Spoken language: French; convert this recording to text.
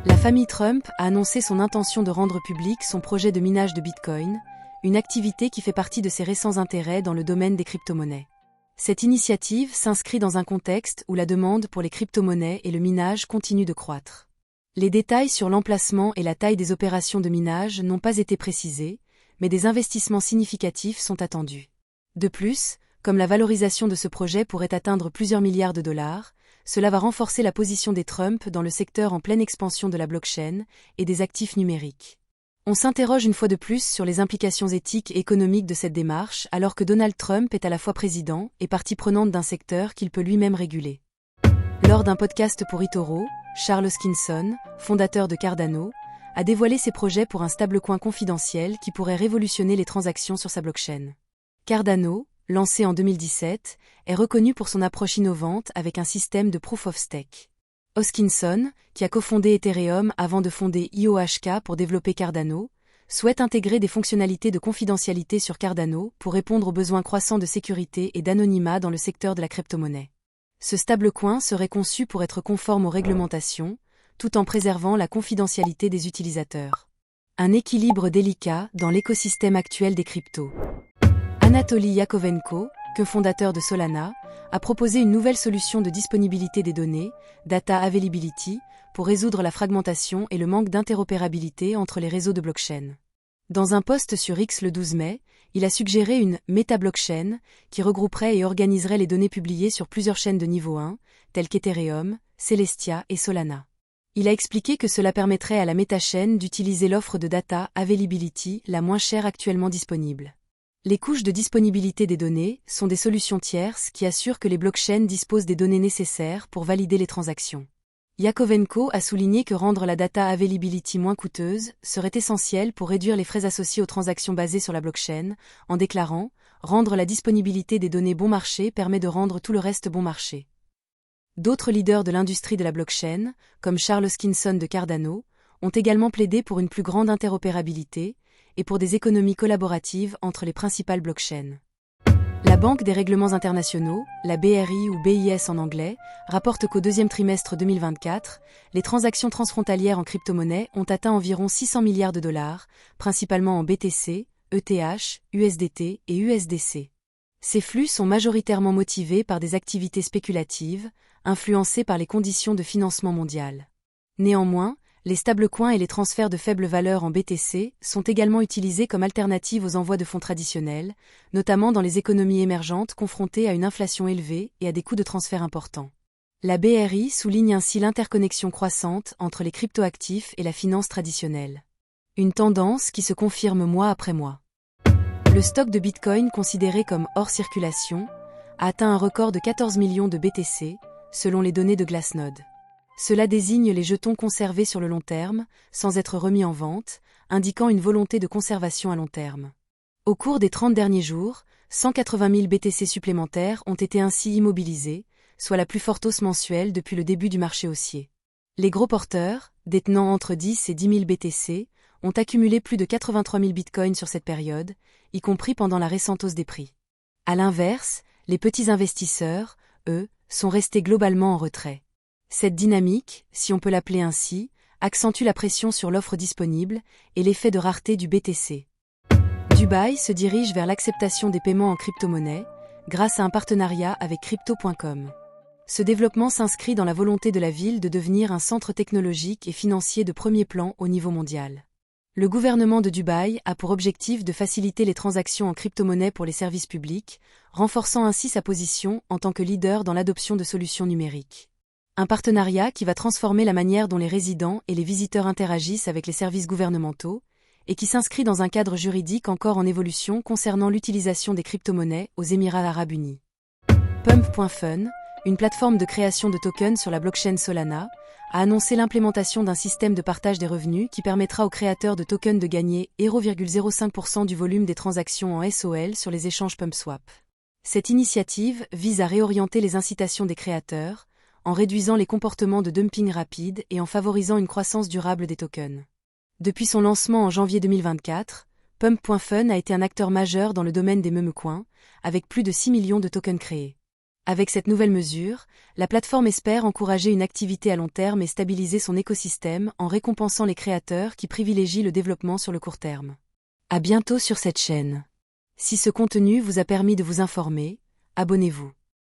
La famille Trump a annoncé son intention de rendre public son projet de minage de Bitcoin, une activité qui fait partie de ses récents intérêts dans le domaine des crypto-monnaies. Cette initiative s'inscrit dans un contexte où la demande pour les crypto-monnaies et le minage continue de croître. Les détails sur l'emplacement et la taille des opérations de minage n'ont pas été précisés, mais des investissements significatifs sont attendus. De plus, comme la valorisation de ce projet pourrait atteindre plusieurs milliards de dollars, cela va renforcer la position des Trump dans le secteur en pleine expansion de la blockchain et des actifs numériques. On s'interroge une fois de plus sur les implications éthiques et économiques de cette démarche alors que Donald Trump est à la fois président et partie prenante d'un secteur qu'il peut lui-même réguler. Lors d'un podcast pour eToro, Charles Hoskinson, fondateur de Cardano, a dévoilé ses projets pour un stablecoin confidentiel qui pourrait révolutionner les transactions sur sa blockchain. Cardano, lancé en 2017, est reconnu pour son approche innovante avec un système de Proof of Stake. Hoskinson, qui a cofondé Ethereum avant de fonder IOHK pour développer Cardano, souhaite intégrer des fonctionnalités de confidentialité sur Cardano pour répondre aux besoins croissants de sécurité et d'anonymat dans le secteur de la crypto-monnaie. Ce stablecoin serait conçu pour être conforme aux réglementations, tout en préservant la confidentialité des utilisateurs. Un équilibre délicat dans l'écosystème actuel des cryptos. Anatoly Yakovenko, cofondateur de Solana, a proposé une nouvelle solution de disponibilité des données, Data Availability, pour résoudre la fragmentation et le manque d'interopérabilité entre les réseaux de blockchain. Dans un post sur X le 12 mai, il a suggéré une méta-blockchain qui regrouperait et organiserait les données publiées sur plusieurs chaînes de niveau 1, telles qu'Ethereum, Celestia et Solana. Il a expliqué que cela permettrait à la méta-chaîne d'utiliser l'offre de Data Availability la moins chère actuellement disponible. Les couches de disponibilité des données sont des solutions tierces qui assurent que les blockchains disposent des données nécessaires pour valider les transactions. Yakovenko a souligné que rendre la data availability moins coûteuse serait essentiel pour réduire les frais associés aux transactions basées sur la blockchain, en déclarant « Rendre la disponibilité des données bon marché permet de rendre tout le reste bon marché ». D'autres leaders de l'industrie de la blockchain, comme Charles Hoskinson de Cardano, ont également plaidé pour une plus grande interopérabilité et pour des économies collaboratives entre les principales blockchains. La Banque des règlements internationaux, la BRI ou BIS en anglais, rapporte qu'au deuxième trimestre 2024, les transactions transfrontalières en crypto-monnaie ont atteint environ 600 milliards de dollars, principalement en BTC, ETH, USDT et USDC. Ces flux sont majoritairement motivés par des activités spéculatives, influencées par les conditions de financement mondiales. Néanmoins, les stablecoins et les transferts de faible valeur en BTC sont également utilisés comme alternative aux envois de fonds traditionnels, notamment dans les économies émergentes confrontées à une inflation élevée et à des coûts de transfert importants. La BRI souligne ainsi l'interconnexion croissante entre les cryptoactifs et la finance traditionnelle. Une tendance qui se confirme mois après mois. Le stock de Bitcoin considéré comme hors circulation a atteint un record de 14 millions de BTC, selon les données de Glassnode. Cela désigne les jetons conservés sur le long terme, sans être remis en vente, indiquant une volonté de conservation à long terme. Au cours des 30 derniers jours, 180 000 BTC supplémentaires ont été ainsi immobilisés, soit la plus forte hausse mensuelle depuis le début du marché haussier. Les gros porteurs, détenant entre 10 et 10 000 BTC, ont accumulé plus de 83 000 bitcoins sur cette période, y compris pendant la récente hausse des prix. À l'inverse, les petits investisseurs, eux, sont restés globalement en retrait. Cette dynamique, si on peut l'appeler ainsi, accentue la pression sur l'offre disponible et l'effet de rareté du BTC. Dubaï se dirige vers l'acceptation des paiements en crypto-monnaie, grâce à un partenariat avec Crypto.com. Ce développement s'inscrit dans la volonté de la ville de devenir un centre technologique et financier de premier plan au niveau mondial. Le gouvernement de Dubaï a pour objectif de faciliter les transactions en crypto-monnaie pour les services publics, renforçant ainsi sa position en tant que leader dans l'adoption de solutions numériques. Un partenariat qui va transformer la manière dont les résidents et les visiteurs interagissent avec les services gouvernementaux, et qui s'inscrit dans un cadre juridique encore en évolution concernant l'utilisation des crypto-monnaies aux Émirats arabes unis. Pump.fun, une plateforme de création de tokens sur la blockchain Solana, a annoncé l'implémentation d'un système de partage des revenus qui permettra aux créateurs de tokens de gagner 0,05% du volume des transactions en SOL sur les échanges PumpSwap. Cette initiative vise à réorienter les incitations des créateurs, en réduisant les comportements de dumping rapide et en favorisant une croissance durable des tokens. Depuis son lancement en janvier 2024, Pump.fun a été un acteur majeur dans le domaine des meme-coins, avec plus de 6 millions de tokens créés. Avec cette nouvelle mesure, la plateforme espère encourager une activité à long terme et stabiliser son écosystème en récompensant les créateurs qui privilégient le développement sur le court terme. À bientôt sur cette chaîne. Si ce contenu vous a permis de vous informer, abonnez-vous.